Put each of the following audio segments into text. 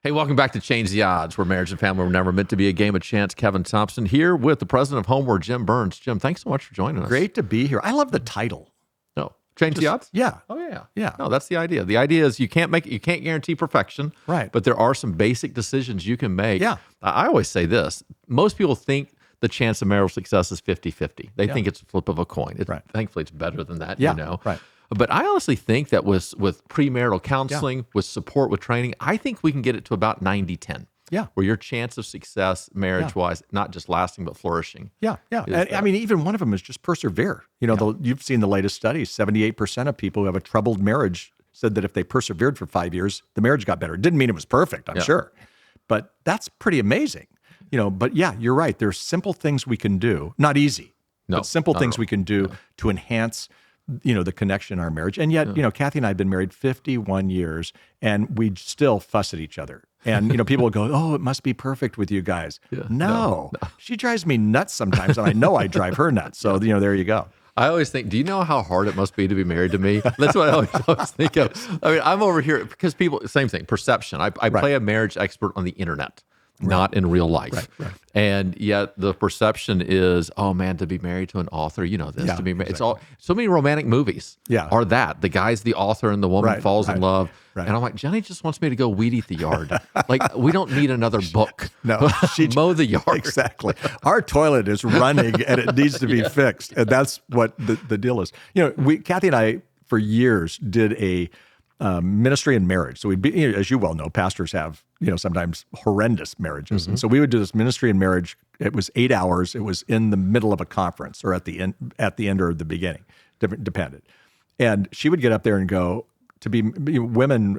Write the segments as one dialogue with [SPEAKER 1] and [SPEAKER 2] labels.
[SPEAKER 1] Hey, welcome back to Change the Odds, where marriage and family were never meant to be a game of chance. Kevin Thompson here with the president of HomeWord, Jim Burns. Jim, thanks so much for joining us.
[SPEAKER 2] Great to be here. I love the title.
[SPEAKER 1] No, Change the Odds?
[SPEAKER 2] Yeah.
[SPEAKER 1] Oh, yeah.
[SPEAKER 2] Yeah.
[SPEAKER 1] No, that's the idea. The idea is you can't guarantee perfection.
[SPEAKER 2] Right.
[SPEAKER 1] But there are some basic decisions you can make.
[SPEAKER 2] Yeah.
[SPEAKER 1] I always say this. Most people think the chance of marital success is 50-50. They think it's a flip of a coin.
[SPEAKER 2] Right.
[SPEAKER 1] Thankfully, it's better than that,
[SPEAKER 2] Yeah. Right.
[SPEAKER 1] But I honestly think that with premarital counseling, with support, with training, I think we can get it to about 90-10.
[SPEAKER 2] Yeah.
[SPEAKER 1] Where your chance of success marriage-wise, not just lasting, but flourishing.
[SPEAKER 2] Yeah. Yeah. And, I mean, even one of them is just persevere. You know, you've seen the latest studies. 78% of people who have a troubled marriage said that if they persevered for 5 years, the marriage got better. It didn't mean it was perfect, I'm sure. But that's pretty amazing. You know, but yeah, you're right. There's simple things we can do. Not easy, but simple things we can do to enhance the connection in our marriage. And yet, Kathy and I have been married 51 years and we still fuss at each other. And, people go, oh, it must be perfect with you guys. Yeah, no. She drives me nuts sometimes. And I know I drive her nuts. So, there you go.
[SPEAKER 1] I always think, do you know how hard it must be to be married to me? That's what I always think of. I mean, I'm over here because people, same thing, perception. I play a marriage expert on the internet. Not in real life. Right. And yet the perception is, oh man, to be married to an author, this, to be married. It's all, so many romantic movies are that. The guy's the author and the woman falls in love. Right. And I'm like, Jenny just wants me to go weed eat the yard. Like, we don't need another book.
[SPEAKER 2] No,
[SPEAKER 1] mow the yard.
[SPEAKER 2] Exactly. Our toilet is running and it needs to be fixed. And that's what the deal is. Kathy and I, for years, did a ministry and marriage. So we'd be, as you well know, pastors have, sometimes horrendous marriages. And so we would do this ministry and marriage. It was 8 hours. It was in the middle of a conference or at the end or the beginning, depended. And she would get up there and go to be women.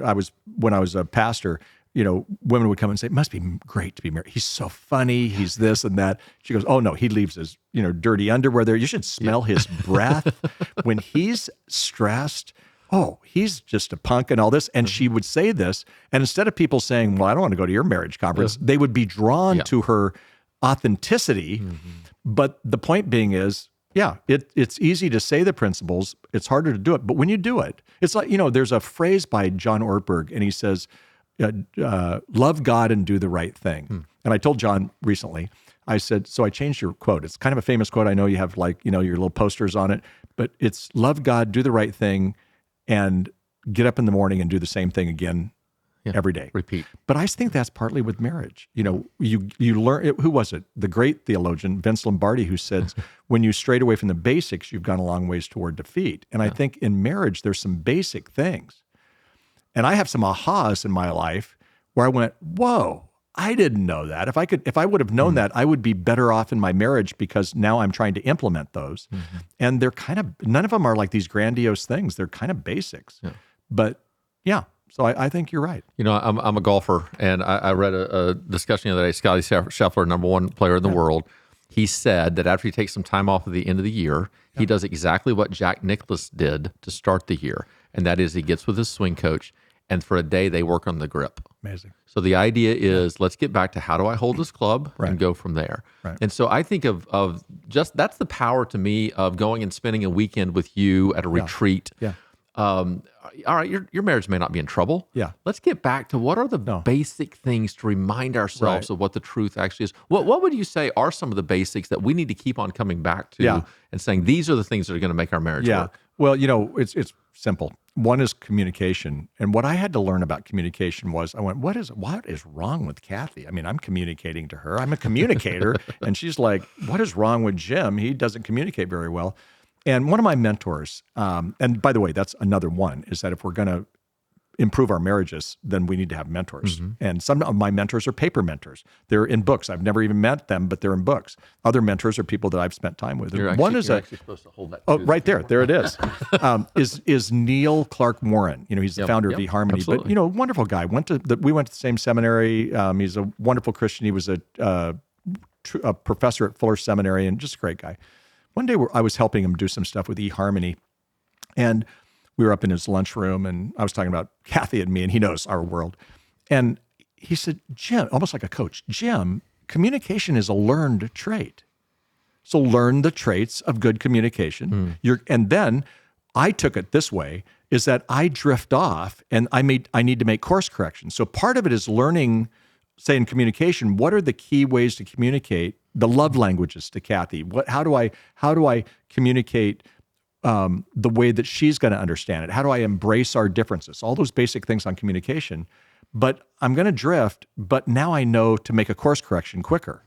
[SPEAKER 2] When I was a pastor, women would come and say, it must be great to be married. He's so funny. He's this and that. She goes, oh no, he leaves his, dirty underwear there. You should smell his breath when he's stressed. Oh, he's just a punk and all this. And she would say this. And instead of people saying, well, I don't want to go to your marriage conference, they would be drawn to her authenticity. But the point being is, it's easy to say the principles. It's harder to do it. But when you do it, it's like, there's a phrase by John Ortberg, and he says, love God and do the right thing. And I told John recently, I said, so I changed your quote. It's kind of a famous quote. I know you have your little posters on it, but it's love God, do the right thing, and get up in the morning and do the same thing again every day.
[SPEAKER 1] Repeat.
[SPEAKER 2] But I think that's partly with marriage. You learn, who was it? The great theologian, Vince Lombardi, who said, when you stray away from the basics, you've gone a long ways toward defeat. And I think in marriage, there's some basic things. And I have some ahas in my life where I went, whoa, I didn't know that. If I would have known that, I would be better off in my marriage because now I'm trying to implement those. And they're none of them are like these grandiose things. They're kind of basics. But so I think you're right.
[SPEAKER 1] I'm a golfer, and I read a discussion the other day. Scottie Scheffler, number one player in the world, he said that after he takes some time off at the end of the year, he does exactly what Jack Nicklaus did to start the year. And that is he gets with his swing coach, and for a day they work on the grip.
[SPEAKER 2] Amazing.
[SPEAKER 1] So the idea is, let's get back to how do I hold this club and go from there. Right. And so I think of just, that's the power to me of going and spending a weekend with you at a retreat. All right, your marriage may not be in trouble. Let's get back to what are the basic things to remind ourselves of what the truth actually is. What would you say are some of the basics that we need to keep on coming back to and saying these are the things that are going to make our marriage work?
[SPEAKER 2] Well, it's simple. One is communication. And what I had to learn about communication was I went, what is wrong with Kathy? I mean, I'm communicating to her. I'm a communicator. And she's like, what is wrong with Jim? He doesn't communicate very well. And one of my mentors, and by the way, that's another one, is that if we're going to improve our marriages, then we need to have mentors. And some of my mentors are paper mentors. They're in books. I've never even met them, but they're in books. Other mentors are people that I've spent time with.
[SPEAKER 1] You're
[SPEAKER 2] One
[SPEAKER 1] actually,
[SPEAKER 2] is
[SPEAKER 1] supposed to hold that.
[SPEAKER 2] Oh, right there. There it is. Is Neil Clark Warren. He's the founder of eHarmony.
[SPEAKER 1] Absolutely.
[SPEAKER 2] But, wonderful guy. We went to the same seminary. He's a wonderful Christian. He was a professor at Fuller Seminary and just a great guy. One day I was helping him do some stuff with eHarmony, and we were up in his lunchroom, and I was talking about Kathy and me, and he knows our world. And he said, Jim, almost like a coach, Jim, communication is a learned trait. So learn the traits of good communication. And then I took it this way, is that I drift off and I need to make course corrections. So part of it is learning, say in communication, what are the key ways to communicate the love languages to Kathy? How do I communicate the way that she's going to understand it? How do I embrace our differences? All those basic things on communication. But I'm going to drift, but now I know to make a course correction quicker.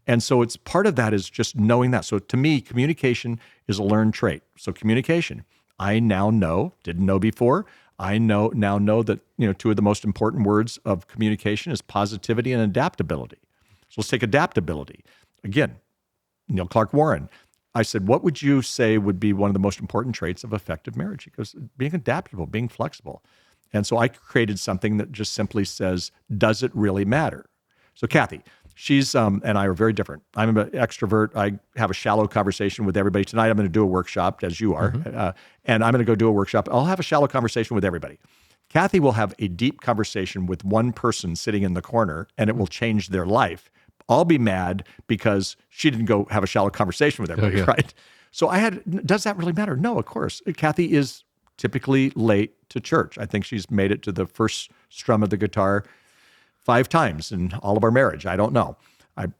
[SPEAKER 2] And so it's part of that is just knowing that. So to me, communication is a learned trait. So communication, I now know, didn't know before. I now know that, two of the most important words of communication is positivity and adaptability. So let's take adaptability. Again, Neil Clark Warren. I said, what would you say would be one of the most important traits of effective marriage? He goes, being adaptable, being flexible. And so I created something that just simply says, does it really matter? So Kathy, she's and I are very different. I'm an extrovert. I have a shallow conversation with everybody. Tonight I'm going to do a workshop, as you are, and I'm going to go do a workshop. I'll have a shallow conversation with everybody. Kathy will have a deep conversation with one person sitting in the corner, and it will change their life. I'll be mad because she didn't go have a shallow conversation with everybody, right? So does that really matter? No, of course. Kathy is typically late to church. I think she's made it to the first strum of the guitar 5 times in all of our marriage. I don't know. I'm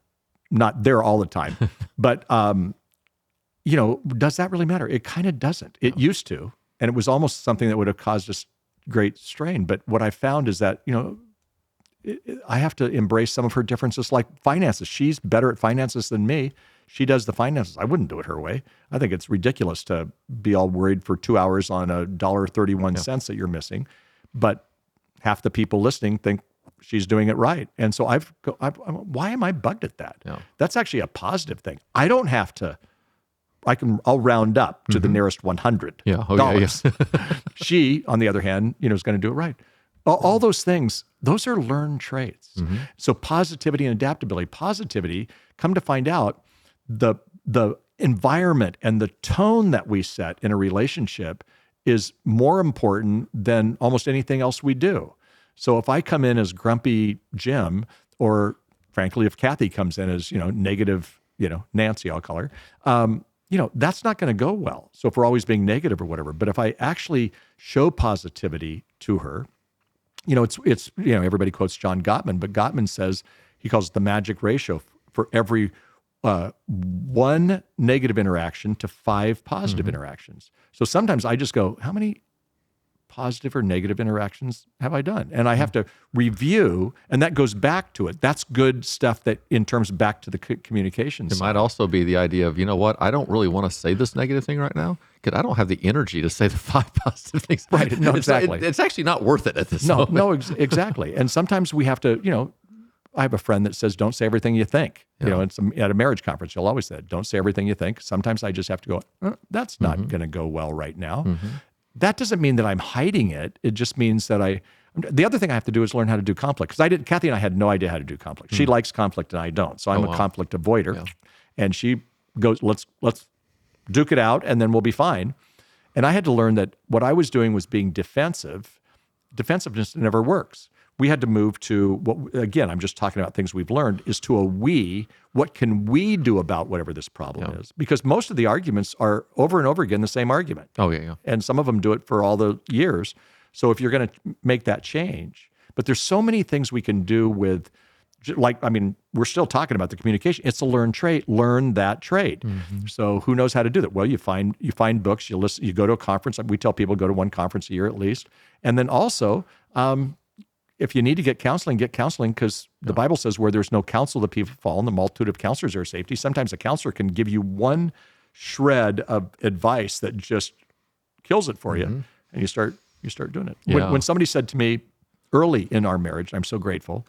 [SPEAKER 2] not there all the time. But, does that really matter? It kind of doesn't. It used to, and it was almost something that would have caused us great strain. But what I found is that, I have to embrace some of her differences, like finances. She's better at finances than me. She does the finances. I wouldn't do it her way. I think it's ridiculous to be all worried for 2 hours on $1.31 that you're missing. But half the people listening think she's doing it right. And so why am I bugged at that? Yeah. That's actually a positive thing. I don't have to, I'll round up to the nearest $100. Yeah. She, on the other hand, is going to do it right. All those things, those are learned traits. So positivity and adaptability. Positivity, come to find out, the environment and the tone that we set in a relationship is more important than almost anything else we do. So if I come in as grumpy Jim, or frankly, if Kathy comes in as, negative, Nancy, I'll call her, that's not going to go well. So if we're always being negative or whatever, but if I actually show positivity to her, it's everybody quotes John Gottman, but Gottman says, he calls it the magic ratio for every 1 negative interaction to 5 positive interactions. So sometimes I just go, how many positive or negative interactions have I done? And I have to review, and that goes back to it. That's good stuff that in terms back to the communication side.
[SPEAKER 1] It might also be the idea of, I don't really want to say this negative thing right now because I don't have the energy to say the 5 positive things.
[SPEAKER 2] Right. No, exactly.
[SPEAKER 1] It's actually not worth it at this moment.
[SPEAKER 2] No, exactly. And sometimes we have to, I have a friend that says, don't say everything you think. It's at a marriage conference, you'll always say, don't say everything you think. Sometimes I just have to go, that's not going to go well right now. That doesn't mean that I'm hiding it. It just means that the other thing I have to do is learn how to do conflict. Because Kathy and I had no idea how to do conflict. She likes conflict and I don't. So I'm a conflict avoider. Yeah. And she goes, let's duke it out and then we'll be fine. And I had to learn that what I was doing was being defensive. Defensiveness never works. We had to move to again, I'm just talking about things we've learned, is to a we. What can we do about whatever this problem is? Because most of the arguments are over and over again the same argument. And some of them do it for all the years. So if you're going to make that change, but there's so many things we can do with, we're still talking about the communication. It's a learned trait. Learn that trait. So who knows how to do that? Well, you find books, you listen, you go to a conference. We tell people go to one conference a year at least. And then also, if you need to get counseling because the Bible says where there's no counsel, the people fall, and the multitude of counselors are safety. Sometimes a counselor can give you one shred of advice that just kills it for you, and you start doing it. Yeah. When somebody said to me early in our marriage, I'm so grateful,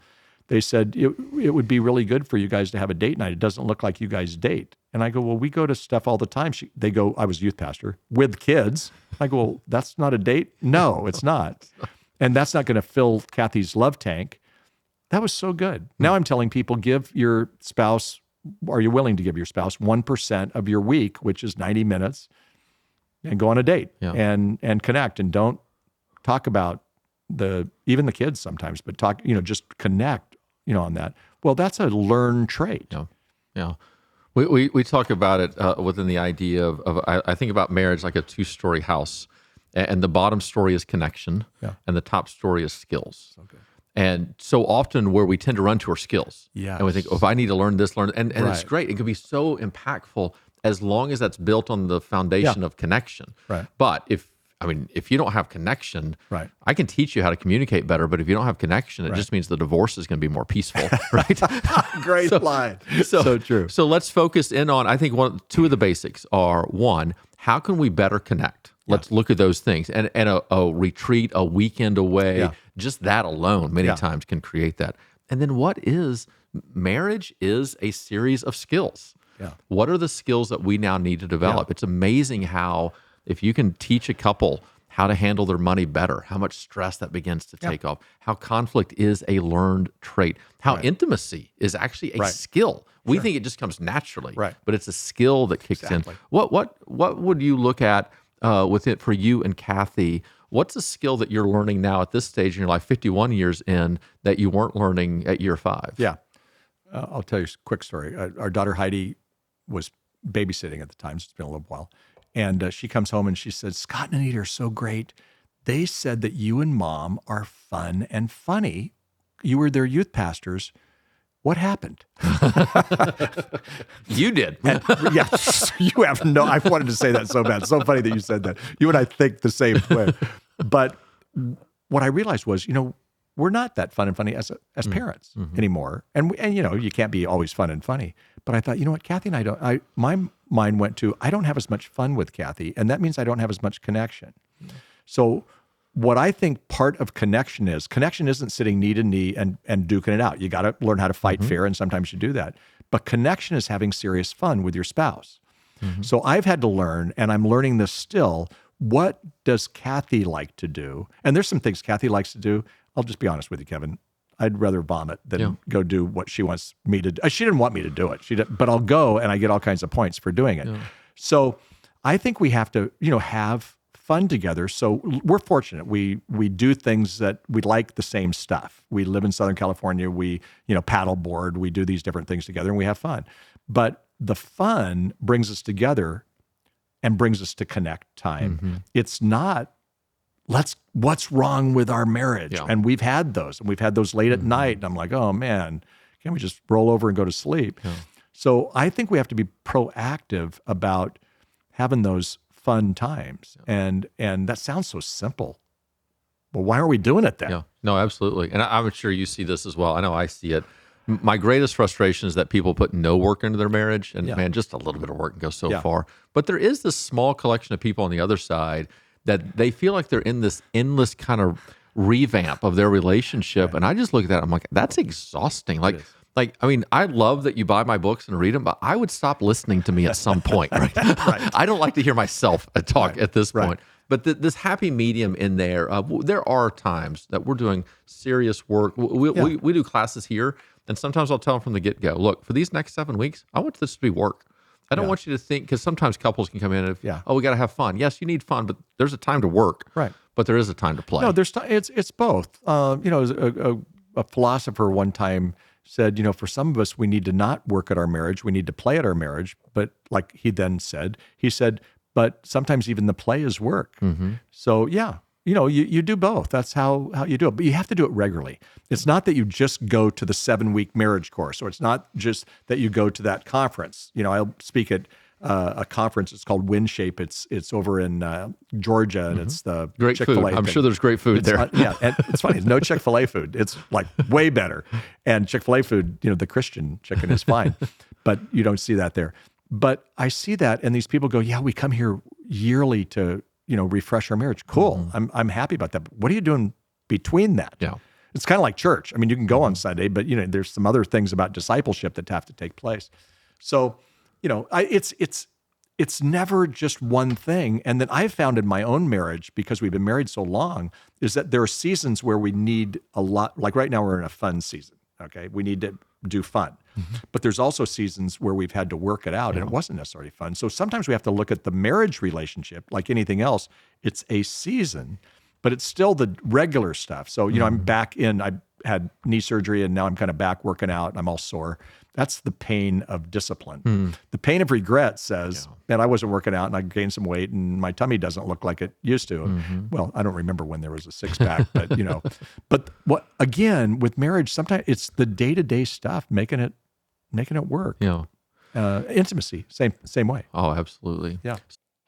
[SPEAKER 2] they said, it would be really good for you guys to have a date night. It doesn't look like you guys date. And I go, well, we go to stuff all the time. They go, I was a youth pastor, with kids. I go, well, that's not a date? No, it's not. And that's not going to fill Kathy's love tank. That was so good. Now I'm telling people, give your spouse, are you willing to give your spouse 1% of your week, which is 90 minutes, and go on a date and connect, and don't talk about even the kids sometimes, but talk, just connect, on that. Well, that's a learned trait.
[SPEAKER 1] Yeah. We talk about it within the idea of I think about marriage like a 2-story house. and the bottom story is connection, and the top story is skills. Okay. And so often where we tend to run to are skills.
[SPEAKER 2] Yes.
[SPEAKER 1] And we think, oh, if I need to learn this, and it's great. It can be so impactful as long as that's built on the foundation of connection.
[SPEAKER 2] Right.
[SPEAKER 1] But if you don't have connection, I can teach you how to communicate better, but if you don't have connection, it just means the divorce is going to be more peaceful, right?
[SPEAKER 2] Great line. So true.
[SPEAKER 1] So let's focus in on, I think two of the basics are, one, how can we better connect? Let's look at those things. And a retreat, a weekend away, just that alone many times can create that. And then marriage is a series of skills. Yeah. What are the skills that we now need to develop? It's amazing how if you can teach a couple how to handle their money better, how much stress that begins to take off, how conflict is a learned trait, how intimacy is actually a skill. We think it just comes naturally, but it's a skill that kicks in. What would you look at with it for you and Kathy? What's a skill that you're learning now at this stage in your life, 51 years in, that you weren't learning at year 5?
[SPEAKER 2] Yeah. I'll tell you a quick story. Our daughter Heidi was babysitting at the time. So it's been a little while. And she comes home and she says, Scott and Anita are so great. They said that you and Mom are fun and funny. You were their youth pastors. What happened?
[SPEAKER 1] You did.
[SPEAKER 2] Yes. You have no, I wanted to say that so bad. It's so funny that you said that. You and I think the same way. But what I realized was, we're not that fun and funny as parents anymore. And you can't be always fun and funny. But I thought, you know what, Kathy and my mind went to, I don't have as much fun with Kathy, and that means I don't have as much connection. So what I think part of connection isn't sitting knee to knee and duking it out. You got to learn how to fight fair, and sometimes you do that. But connection is having serious fun with your spouse. So I've had to learn, and I'm learning this still, what does Kathy like to do? And there's some things Kathy likes to do. I'll just be honest with you, Kevin. I'd rather vomit than go do what she wants me to do. She didn't want me to do it, but I'll go, and I get all kinds of points for doing it. Yeah. So I think we have to, have fun together. So we're fortunate. We do things that we like the same stuff. We live in Southern California. We, paddle board. We do these different things together, and we have fun. But the fun brings us together and brings us to connect time. It's not, what's wrong with our marriage? Yeah. And we've had those late at night. And I'm like, oh man, can't we just roll over and go to sleep? Yeah. So I think we have to be proactive about having those fun times. Yeah. And that sounds so simple. Well, why aren't we doing it then?
[SPEAKER 1] Yeah, no, absolutely. And I'm sure you see this as well. I know I see it. My greatest frustration is that people put no work into their marriage, and man, just a little bit of work can go so far. But there is this small collection of people on the other side that they feel like they're in this endless kind of revamp of their relationship. Right. And I just look at that, I'm like, that's exhausting. I love that you buy my books and read them, but I would stop listening to me at some point, right? I don't like to hear myself talk at this point. But this happy medium in there, there are times that we're doing serious work. We do classes here, and sometimes I'll tell them from the get-go, look, for these next 7 weeks, I want this to be work. I don't want you to think, because sometimes couples can come in and, we got to have fun. Yes, you need fun, but there's a time to work. Right. But there is a time to play.
[SPEAKER 2] No, it's both. A philosopher one time said, for some of us, we need to not work at our marriage. We need to play at our marriage. But like he said, but sometimes even the play is work. So you do both. That's how you do it. But you have to do it regularly. It's not that you just go to the 7-week marriage course, or it's not just that you go to that conference. I'll speak at a conference. It's called Wind Shape. It's over in Georgia, and it's the
[SPEAKER 1] great
[SPEAKER 2] Chick-fil-A
[SPEAKER 1] food. I'm sure there's great food there.
[SPEAKER 2] And it's funny. There's no Chick-fil-A food. It's like way better. And Chick-fil-A food, the Christian chicken is fine, but you don't see that there. But I see that, and these people go, we come here yearly to refresh our marriage. Cool. I'm happy about that. But what are you doing between that? Yeah. It's kind of like church. I mean, you can go on Sunday, but there's some other things about discipleship that have to take place. So, it's never just one thing. And then I've found in my own marriage, because we've been married so long, is that there are seasons where we need a lot. Like right now, we're in a fun season. Okay, we need to do fun. But there's also seasons where we've had to work it out, and it wasn't necessarily fun. So sometimes we have to look at the marriage relationship like anything else. It's a season, but it's still the regular stuff. So, I'm back in, I had knee surgery and now I'm kind of back working out and I'm all sore. That's the pain of discipline. The pain of regret says, man, I wasn't working out and I gained some weight and my tummy doesn't look like it used to. Well, I don't remember when there was a six pack, but but what, again, with marriage, sometimes it's the day-to-day stuff, making it work. Intimacy, same way.
[SPEAKER 1] Oh, absolutely.
[SPEAKER 2] Yeah.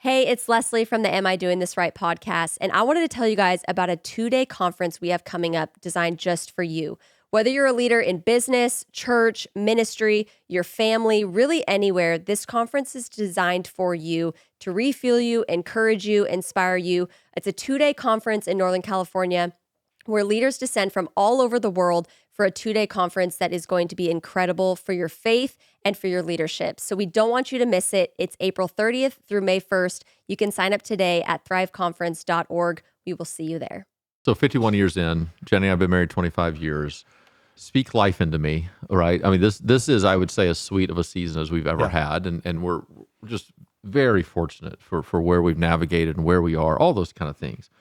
[SPEAKER 3] Hey, it's Leslie from the Am I Doing This Right podcast, and I wanted to tell you guys about a 2-day conference we have coming up designed just for you. Whether you're a leader in business, church, ministry, your family, really anywhere, this conference is designed for you to refuel you, encourage you, inspire you. It's a 2-day conference in Northern California where leaders descend from all over the world for a 2-day conference that is going to be incredible for your faith and for your leadership. So we don't want you to miss it. It's April 30th through May 1st. You can sign up today at thriveconference.org. We will see you there.
[SPEAKER 1] So 51 years in, Jenny and I have been married 25 years. Speak life into me, right? I mean, this is, I would say, as sweet of a season as we've ever had. And we're just very fortunate for where we've navigated and where we are, all those kind of things.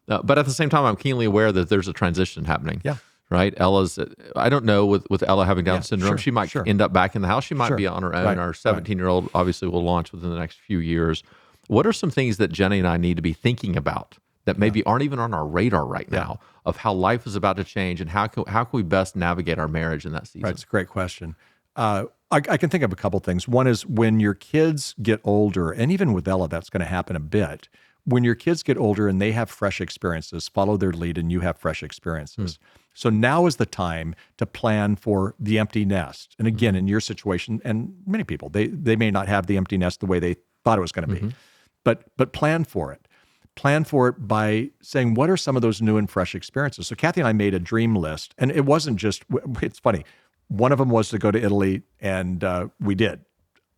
[SPEAKER 1] But at the same time, I'm keenly aware that there's a transition happening. Yeah. Right? I don't know with Ella having Down syndrome, she might end up back in the house. She might be on her own. Right. Our 17-year-old obviously will launch within the next few years. What are some things that Jenny and I need to be thinking about that maybe aren't even on our radar right now of how life is about to change and how can we best navigate our marriage in that season?
[SPEAKER 2] Right, it's a great question. I can think of a couple things. One is when your kids get older, and even with Ella, that's going to happen a bit. When your kids get older and they have fresh experiences, follow their lead and you have fresh experiences. So now is the time to plan for the empty nest. And again, in your situation, and many people, they may not have the empty nest the way they thought it was going to be, but plan for it. Plan for it by saying, what are some of those new and fresh experiences? So Kathy and I made a dream list, and it wasn't just, it's funny, one of them was to go to Italy, and we did.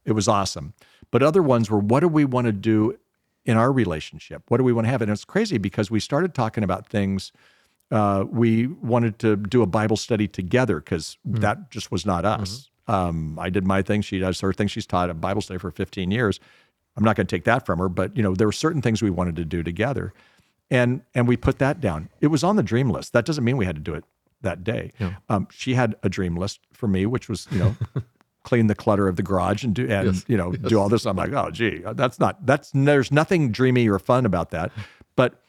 [SPEAKER 2] It was awesome. But other ones were, what do we want to do in our relationship? What do we want to have? And it's crazy because we started talking about things. We wanted to do a Bible study together because that just was not us. I did my thing. She does her thing. She's taught a Bible study for 15 years. I'm not going to take that from her, but there were certain things we wanted to do together, and we put that down. It was on the dream list. That doesn't mean we had to do it that day. Yeah. She had a dream list for me, which was clean the clutter of the garage and do do all this. I'm like, oh gee, there's nothing dreamy or fun about that. But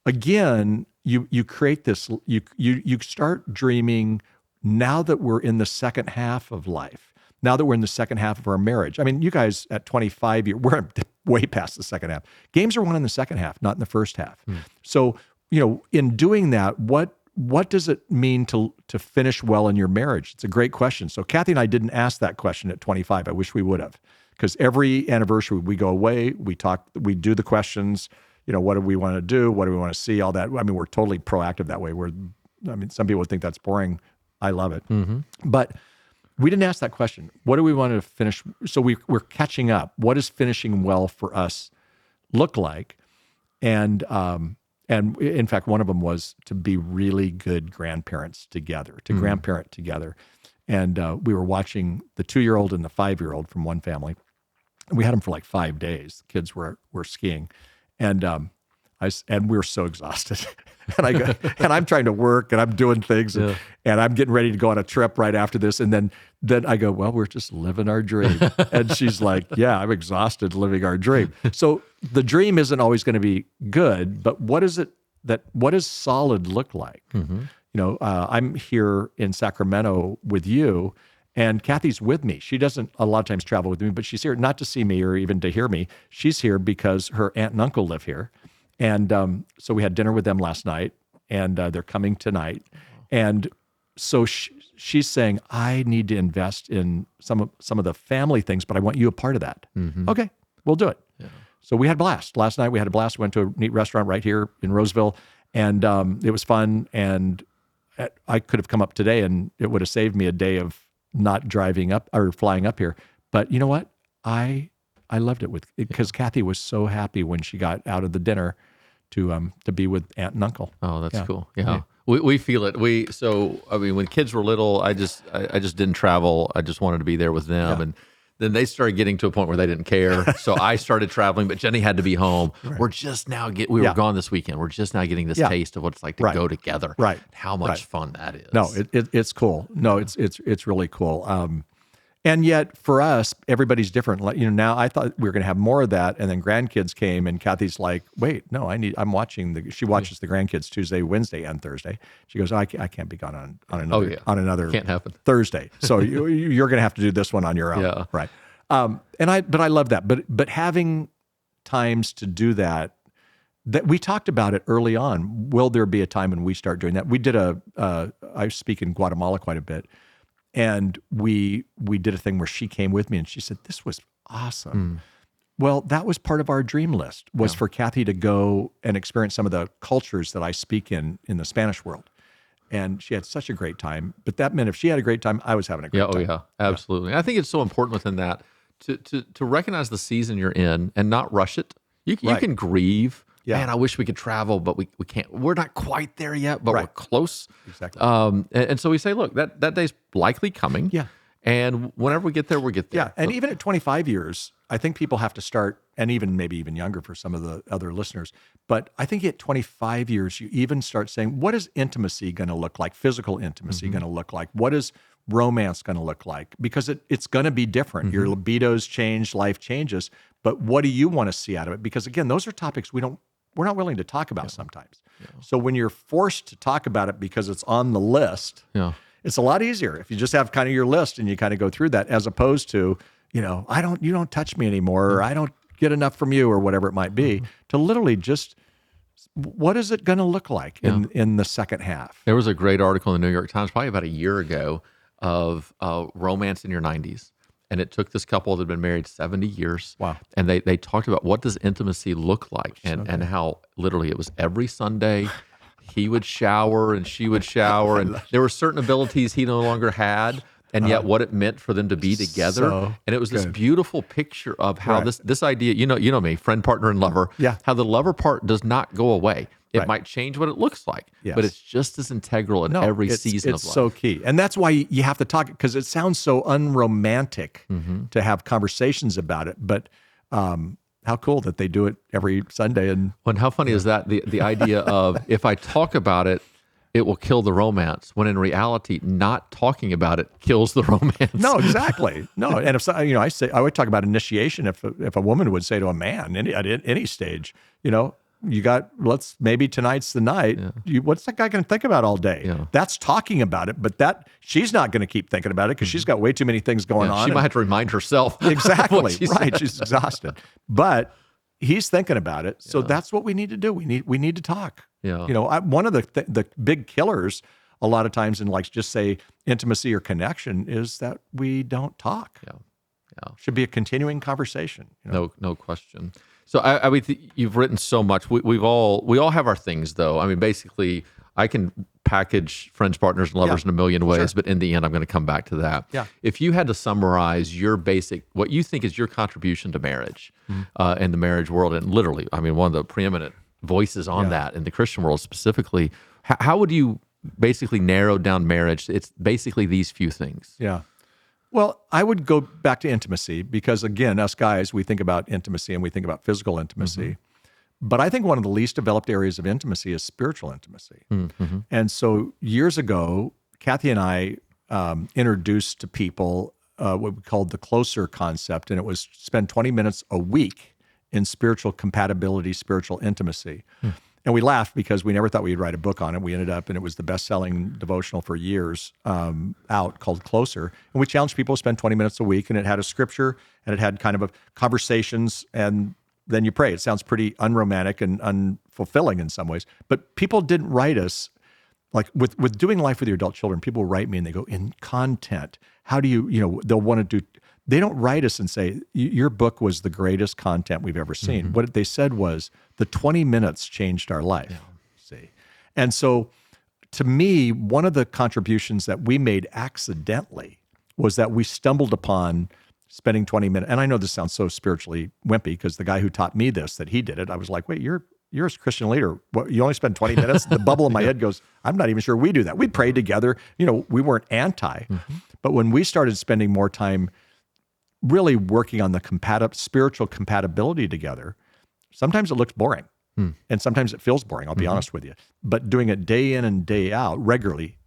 [SPEAKER 2] again, you create this. You start dreaming now that we're in the second half of life. Now that we're in the second half of our marriage. I mean, you guys at 25 years, we're way past the second half. Games are won in the second half, not in the first half. So, in doing that, what does it mean to finish well in your marriage? It's a great question. So Kathy and I didn't ask that question at 25. I wish we would have, because every anniversary we go away, we talk, we do the questions, what do we want to do? What do we want to see? All that. I mean, we're totally proactive that way. Some people would think that's boring. I love it. But we didn't ask that question. What do we want to finish? So we're catching up. What does finishing well for us look like? And in fact, one of them was to be really good grandparents together, to grandparent together. And we were watching the 2-year-old and the 5-year-old from one family. We had them for like 5 days. The kids were skiing, and we were so exhausted. and I'm trying to work and I'm doing things and I'm getting ready to go on a trip right after this. And then I go, well, we're just living our dream. And she's like, yeah, I'm exhausted living our dream. So the dream isn't always going to be good, but what does solid look like? I'm here in Sacramento with you, and Kathy's with me. She doesn't a lot of times travel with me, but she's here not to see me or even to hear me. She's here because her aunt and uncle live here. And so we had dinner with them last night, and they're coming tonight. And so she's saying, I need to invest in some of the family things, but I want you a part of that. Okay, we'll do it. Yeah. So we had a blast. Last night we had a blast. We went to a neat restaurant right here in Roseville, and it was fun. And I could have come up today, and it would have saved me a day of not driving up or flying up here. But you know what? I loved it because Kathy was so happy when she got out of the dinner to be with aunt and uncle.
[SPEAKER 1] Oh, that's cool. Yeah. We feel it. When kids were little, I just didn't travel. I just wanted to be there with them. And Then they started getting to a point where they didn't care. So I started traveling, but Jenny had to be home. We're just now we were gone this weekend. We're just now getting this taste of what it's like to go together.
[SPEAKER 2] Right.
[SPEAKER 1] How much fun that is.
[SPEAKER 2] No, it's cool. No, it's really cool. And yet for us, everybody's different. Like, now I thought we were going to have more of that. And then grandkids came and Kathy's like, wait, no, I'm watching she watches the grandkids Tuesday, Wednesday, and Thursday. She goes, I can't be gone on another
[SPEAKER 1] Can't happen.
[SPEAKER 2] Thursday. So you're going to have to do this one on your own.
[SPEAKER 1] Yeah.
[SPEAKER 2] Right. But I love that. But having times to do that we talked about it early on. Will there be a time when we start doing that? We did I speak in Guatemala quite a bit. And we did a thing where she came with me and she said, this was awesome. Well, that was part of our dream list, was for Kathy to go and experience some of the cultures that I speak in the Spanish world. And she had such a great time. But that meant if she had a great time, I was having a great time.
[SPEAKER 1] Oh, yeah, absolutely. I think it's so important within that to recognize the season you're in and not rush it. You can grieve. Yeah. Man, I wish we could travel, but we can't. We're not quite there yet, but we're close.
[SPEAKER 2] Exactly.
[SPEAKER 1] And so we say, look, that day's likely coming. Yeah. And whenever we get there, we'll get there.
[SPEAKER 2] Yeah. And even at 25 years, I think people have to start, and maybe even younger for some of the other listeners, but I think at 25 years, you even start saying, what is intimacy going to look like? Physical intimacy going to look like? What is romance going to look like? Because it's going to be different. Your libidos change, life changes, but what do you want to see out of it? Because again, those are topics we're not willing to talk about sometimes. Yeah. So when you're forced to talk about it because it's on the list, it's a lot easier if you just have kind of your list and you kind of go through that, as opposed to, you don't touch me anymore, or I don't get enough from you, or whatever it might be, to literally just, what is it going to look like in the second half?
[SPEAKER 1] There was a great article in the New York Times probably about a year ago of romance in your 90s. And it took this couple that had been married 70 years. Wow. And they talked about what does intimacy look like, and how literally it was every Sunday he would shower and she would shower. And there were certain abilities he no longer had, and yet what it meant for them to be together. And it was this beautiful picture of how this idea, you know me, friend, partner, and lover, how the lover part does not go away. It might change what it looks like, but it's just as integral in every season of life.
[SPEAKER 2] It's so key. And that's why you have to talk, because it sounds so unromantic to have conversations about it. But how cool that they do it every Sunday. And
[SPEAKER 1] how funny is that? The idea of, if I talk about it, it will kill the romance, when in reality, not talking about it kills the romance.
[SPEAKER 2] No, exactly. No. And if I would talk about initiation if a woman would say to a man at any stage, maybe tonight's the night. What's that guy going to think about all day? That's talking about it, but she's not going to keep thinking about it because she's got way too many things going on.
[SPEAKER 1] She might have to remind herself.
[SPEAKER 2] Exactly. Right. She's exhausted. But he's thinking about it. So that's what we need to do. We need to talk. Yeah. One of the big killers a lot of times in, like, just say intimacy or connection, is that we don't talk. Yeah. Should be a continuing conversation.
[SPEAKER 1] No question. So I mean, you've written so much. We all have our things, though. I mean, basically, I can package friends, partners, and lovers in a million ways, but in the end, I'm going to come back to that. Yeah. If you had to summarize what you think is your contribution to marriage and the marriage world, and literally, I mean, one of the preeminent voices on that in the Christian world specifically, how would you basically narrow down marriage? It's basically these few things.
[SPEAKER 2] Yeah. Well, I would go back to intimacy, because again, us guys, we think about intimacy and we think about physical intimacy. But I think one of the least developed areas of intimacy is spiritual intimacy. And so years ago, Kathy and I introduced to people what we called the closer concept, and it was spend 20 minutes a week in spiritual compatibility, spiritual intimacy. And we laughed because we never thought we'd write a book on it. We ended up, and it was the best-selling devotional for years out, called Closer. And we challenged people to spend 20 minutes a week, and it had a scripture, and it had kind of conversations, and then you pray. It sounds pretty unromantic and unfulfilling in some ways. But people didn't write us, like with doing life with your adult children, people write me and they go, in content, how do you they'll want to do, they don't write us and say, your book was the greatest content we've ever seen. What they said was, the 20 minutes changed our life. Yeah. See? And so to me, one of the contributions that we made accidentally was that we stumbled upon spending 20 minutes. And I know this sounds so spiritually wimpy, because the guy who taught me this, that he did it, I was like, wait, you're a Christian leader. What, you only spend 20 minutes? The bubble in my head goes, I'm not even sure we do that. We prayed together. We weren't anti. But when we started spending more time really working on the spiritual compatibility together, sometimes it looks boring. And sometimes it feels boring, I'll be honest with you. But doing it day in and day out regularly,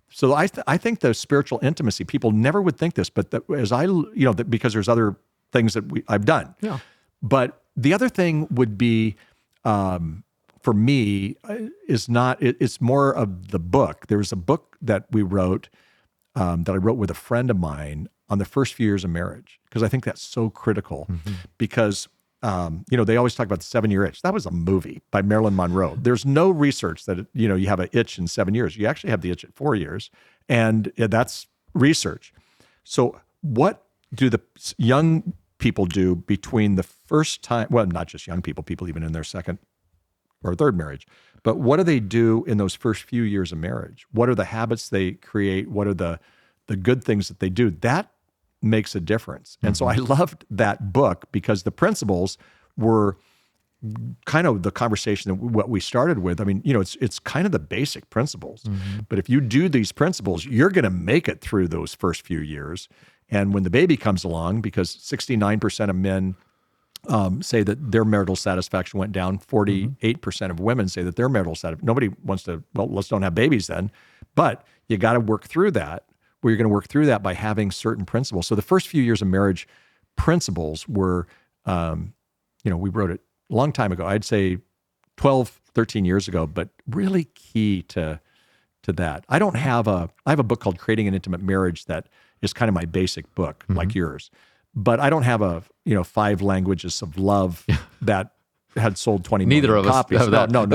[SPEAKER 2] So I think the spiritual intimacy, people never would think this, but because there's other things that I've done.
[SPEAKER 1] Yeah.
[SPEAKER 2] But the other thing would be, for me, it's more of the book. There was a book that we wrote, that I wrote with a friend of mine on the first few years of marriage, because I think that's so critical. Because they always talk about the 7-year itch. That was a movie by Marilyn Monroe. There's no research that, you have an itch in 7 years. You actually have the itch at 4 years. And that's research. So what do the young people do between the first time, well, not just young people even in their second or third marriage, but what do they do in those first few years of marriage? What are the habits they create? What are the good things that they do? That makes a difference. And so I loved that book because the principles were kind of the conversation that what we started with. I mean, it's kind of the basic principles, but if you do these principles, you're going to make it through those first few years. And when the baby comes along, because 69% of men say that their marital satisfaction went down, 48% of women say that their marital satisfaction, nobody wants to, well, let's don't have babies then, but you got to work through that. Where you're going to work through that by having certain principles. So the first few years of marriage principles were, we wrote it a long time ago. I'd say 12, 13 years ago, but really key to that. I have a book called Creating an Intimate Marriage that is kind of my basic book, like yours. But I don't have 5 languages of love that had sold 20 million
[SPEAKER 1] Neither of
[SPEAKER 2] copies.
[SPEAKER 1] us have that.
[SPEAKER 2] No.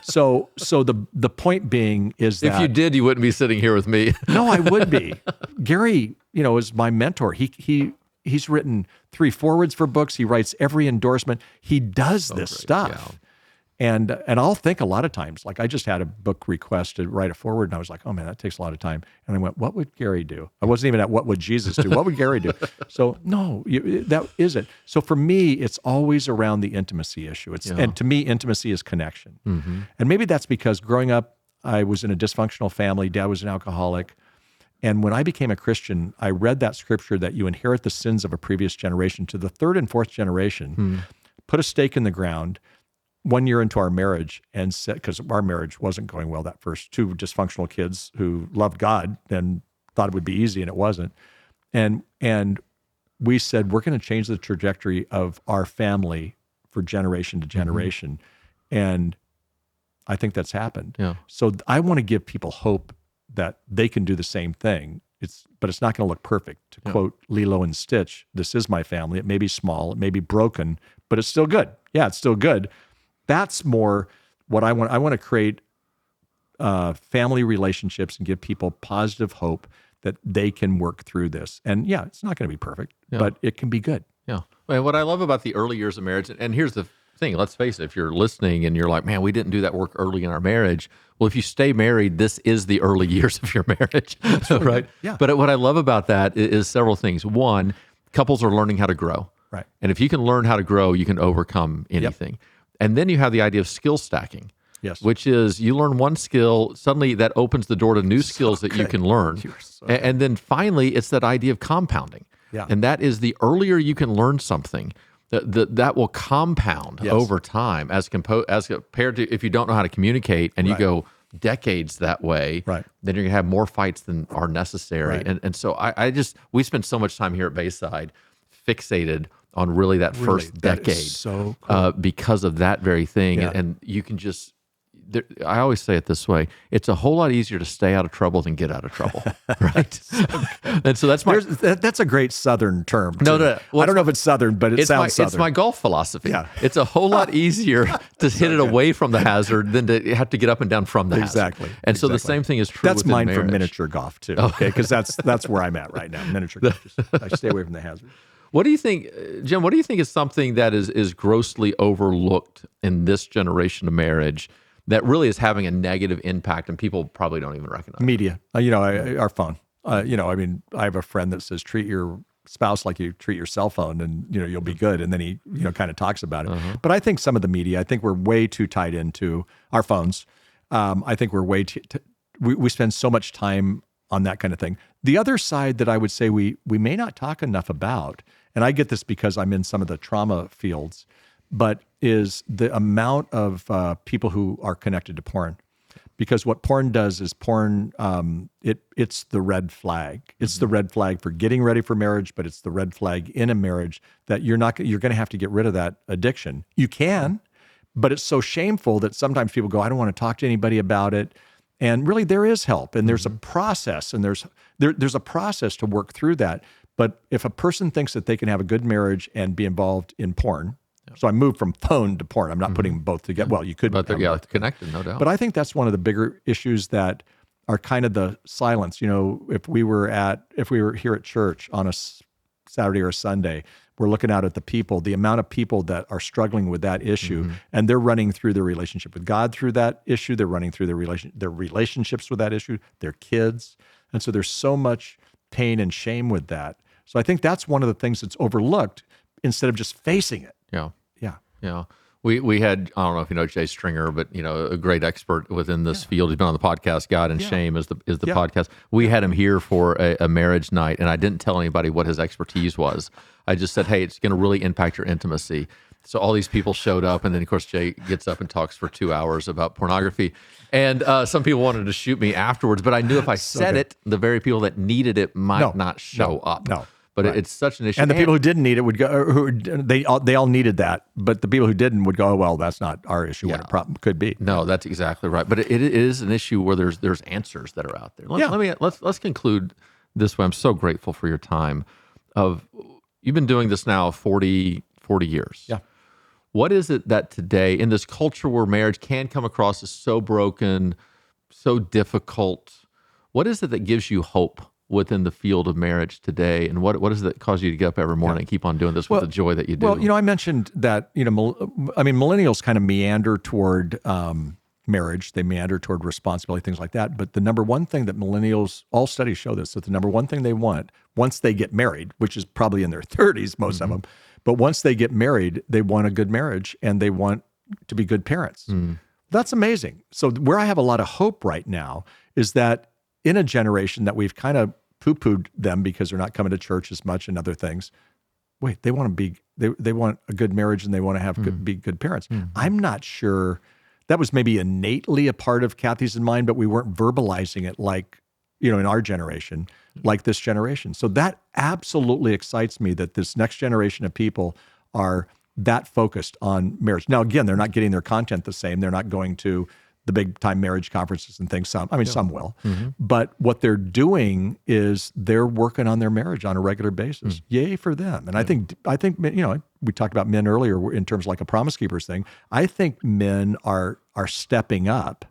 [SPEAKER 2] So the point being is that
[SPEAKER 1] if you did, you wouldn't be sitting here with me.
[SPEAKER 2] No, I would be. Gary, is my mentor. He's written 3 forewords for books. He writes every endorsement. He does this stuff. And I'll think a lot of times, like I just had a book request to write a foreword, and I was like, oh man, that takes a lot of time. And I went, what would Gary do? I wasn't even at what would Jesus do? What would Gary do? So no, that isn't. So for me, it's always around the intimacy issue. And to me, intimacy is connection. And maybe that's because growing up, I was in a dysfunctional family. Dad was an alcoholic. And when I became a Christian, I read that scripture that you inherit the sins of a previous generation. To the 3rd and 4th generation, put a stake in the ground 1 year into our marriage, and said, because our marriage wasn't going well, that first 2 dysfunctional kids who loved God and thought it would be easy, and it wasn't. And we said, we're going to change the trajectory of our family for generation to generation. And I think that's happened. Yeah. So I want to give people hope that they can do the same thing. But it's not going to look perfect. To quote Lilo and Stitch, this is my family. It may be small, it may be broken, but it's still good. Yeah, it's still good. That's more what I want. I want to create family relationships and give people positive hope that they can work through this. And yeah, it's not going to be perfect, but it can be good.
[SPEAKER 1] Yeah. Well, what I love about the early years of marriage, and here's the thing, let's face it, if you're listening and you're like, man, we didn't do that work early in our marriage. Well, if you stay married, this is the early years of your marriage, right? Yeah. But what I love about that is several things. One, couples are learning how to grow.
[SPEAKER 2] Right.
[SPEAKER 1] And if you can learn how to grow, you can overcome anything. Yep. And then you have the idea of skill stacking, which is you learn one skill, suddenly that opens the door to new skills that you can learn. And then finally, it's that idea of compounding. Yeah. And that is the earlier you can learn something, that will compound over time as compared to if you don't know how to communicate and you go decades that way, then you're going to have more fights than are necessary. And so we spend so much time here at Bayside fixated on really that first decade,
[SPEAKER 2] so cool.
[SPEAKER 1] Because of that very thing. And you can just, I always say it this way, it's a whole lot easier to stay out of trouble than get out of trouble, right? And so
[SPEAKER 2] that's a great Southern term.
[SPEAKER 1] No,
[SPEAKER 2] I don't know if it's Southern, but it sounds Southern.
[SPEAKER 1] It's my golf philosophy. Yeah. It's a whole lot easier to hit it away from the hazard than to have to get up and down from the hazard. And so the same thing is true
[SPEAKER 2] That's mine
[SPEAKER 1] marriage.
[SPEAKER 2] For miniature golf too, okay? Because that's where I'm at right now, miniature golf. I stay away from the hazard.
[SPEAKER 1] What do you think, Jim, what do you think is something that is grossly overlooked in this generation of marriage that really is having a negative impact and people probably don't even recognize?
[SPEAKER 2] Media, our phone. I have a friend that says, treat your spouse like you treat your cell phone and, you'll be good. And then he, kind of talks about it. But I think some of the media, I think we're way too tied into our phones. I think we're way too, we spend so much time on that kind of thing. The other side that I would say we may not talk enough about, and I get this because I'm in some of the trauma fields, but is the amount of people who are connected to porn. Because what porn does is porn, it's the red flag. It's the red flag for getting ready for marriage, but it's the red flag in a marriage that you're going to have to get rid of that addiction. You can, but it's so shameful that sometimes people go, I don't want to talk to anybody about it. And really there is help, and there's a process, and there's a process to work through that. But if a person thinks that they can have a good marriage and be involved in porn, so I moved from phone to porn. I'm not putting both together. Well, you could.
[SPEAKER 1] But they're connected, no doubt.
[SPEAKER 2] But I think that's one of the bigger issues that are kind of the silence. If we were here at church on a Saturday or a Sunday, we're looking out at the people, the amount of people that are struggling with that issue, and they're running through their relationship with God through that issue. They're running through their relationships with that issue, their kids. And so there's so much pain and shame with that. So I think that's one of the things that's overlooked instead of just facing it.
[SPEAKER 1] Yeah. We had, I don't know if you know Jay Stringer, but a great expert within this field. He's been on the podcast, God and Shame is the podcast. We had him here for a marriage night, and I didn't tell anybody what his expertise was. I just said, hey, it's going to really impact your intimacy. So all these people showed up, and then of course Jay gets up and talks for 2 hours about pornography. And some people wanted to shoot me afterwards, but I knew if I said it, the very people that needed it might not show up.
[SPEAKER 2] No.
[SPEAKER 1] But it's such an issue.
[SPEAKER 2] And the people who didn't need it would go, they all needed that. But the people who didn't would go, oh, well, that's not our issue, what it could be.
[SPEAKER 1] No, that's exactly right. But it is an issue where there's answers that are out there. Let's conclude this way. I'm so grateful for your time. You've been doing this now 40 years.
[SPEAKER 2] Yeah.
[SPEAKER 1] What is it that today, in this culture where marriage can come across as so broken, so difficult, what is it that gives you hope within the field of marriage today, and what does that cause you to get up every morning and keep on doing this with the joy that you do?
[SPEAKER 2] Well, I mentioned that millennials kind of meander toward marriage, they meander toward responsibility, things like that. But the number one thing that millennials, all studies show this, that the number one thing they want once they get married, which is probably in their 30s, most of them, but once they get married, they want a good marriage and they want to be good parents. That's amazing. So where I have a lot of hope right now is that in a generation that we've kind of poo-pooed them because they're not coming to church as much and other things. Wait, they want to be, they want a good marriage and they want to have be good parents. I'm not sure that was maybe innately a part of Kathy's and mine, but we weren't verbalizing it like, in our generation, like this generation. So that absolutely excites me that this next generation of people are that focused on marriage. Now, again, they're not getting their content the same. They're not going to the big time marriage conferences and things. Some will, but what they're doing is they're working on their marriage on a regular basis. Yay for them. And I think, we talked about men earlier in terms of like a Promise Keepers thing. I think men are stepping up.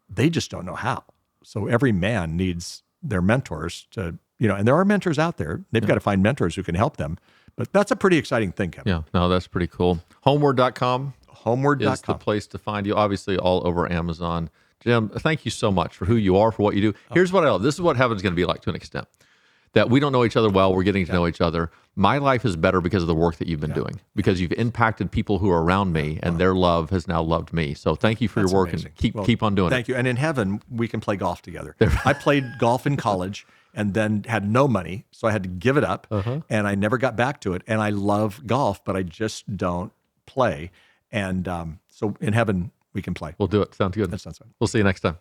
[SPEAKER 2] They just don't know how. So every man needs their mentors to, and there are mentors out there. They've got to find mentors who can help them. But that's a pretty exciting thing, Kevin.
[SPEAKER 1] Yeah, no, that's pretty cool. HomeWord.com.
[SPEAKER 2] HomeWord.com
[SPEAKER 1] is the place to find you, obviously all over Amazon. Jim, thank you so much for who you are, for what you do. Here's what this is what heaven's going to be like to an extent. That we don't know each other well, we're getting to know each other. My life is better because of the work that you've been doing, because you've impacted people who are around me, and their love has now loved me. So thank you for your work, amazing. And keep on doing it.
[SPEAKER 2] Thank you. And in heaven, we can play golf together. I played golf in college and then had no money, so I had to give it up, and I never got back to it. And I love golf, but I just don't play. And so in heaven, we can play.
[SPEAKER 1] We'll do it. Sounds good.
[SPEAKER 2] That sounds good.
[SPEAKER 1] We'll see you next time.